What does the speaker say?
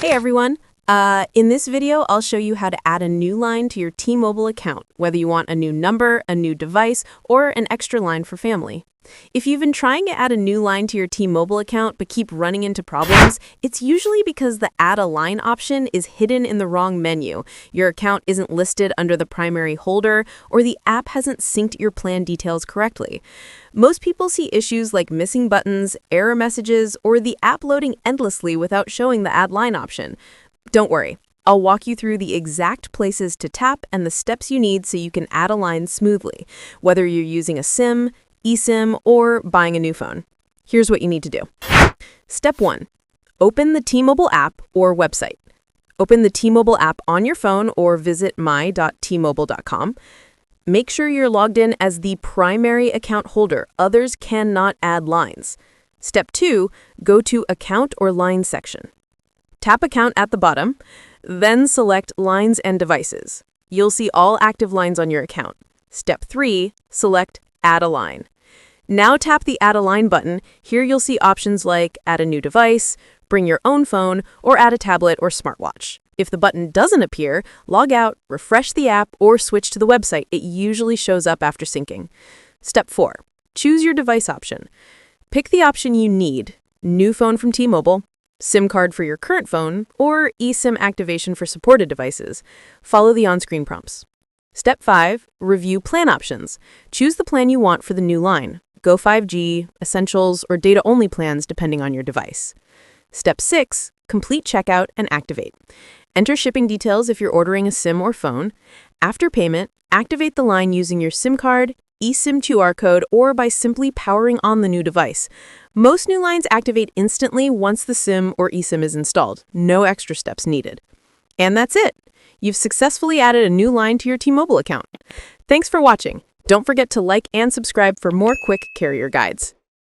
Hey everyone! In this video, I'll show you how to add a new line to your T-Mobile account, whether you want a new number, a new device, or an extra line for family. If you've been trying to add a new line to your T-Mobile account but keep running into problems, it's usually because the Add a Line option is hidden in the wrong menu, your account isn't listed under the primary holder, or the app hasn't synced your plan details correctly. Most people see issues like missing buttons, error messages, or the app loading endlessly without showing the Add Line option. Don't worry, I'll walk you through the exact places to tap and the steps you need so you can add a line smoothly, whether you're using a SIM, eSIM, or buying a new phone. Here's what you need to do. Step 1. Open the T-Mobile app or website. Open the T-Mobile app on your phone or visit my.tmobile.com. Make sure you're logged in as the primary account holder. Others cannot add lines. Step 2. Go to Account or Line section. Tap Account at the bottom, then select Lines and Devices. You'll see all active lines on your account. Step 3. Select Add a Line. Now tap the Add a Line button. Here you'll see options like Add a new device, Bring your own phone, or add a tablet or smartwatch. If the button doesn't appear, log out, refresh the app, or switch to the website. It usually shows up after syncing. Step 4. Choose your device option. Pick the option you need: new phone from T-Mobile, SIM card for your current phone, or eSIM activation for supported devices. Follow the on-screen prompts. Step 5. Review plan options. Choose the plan you want for the new line: Go 5G, Essentials, or data-only plans depending on your device. Step 6. Complete checkout and activate. Enter shipping details if you're ordering a SIM or phone. After payment, activate the line using your SIM card, eSIM QR code, or by simply powering on the new device. Most new lines activate instantly once the SIM or eSIM is installed. No extra steps needed. And that's it! You've successfully added a new line to your T-Mobile account. Thanks for watching. Don't forget to like and subscribe for more quick carrier guides.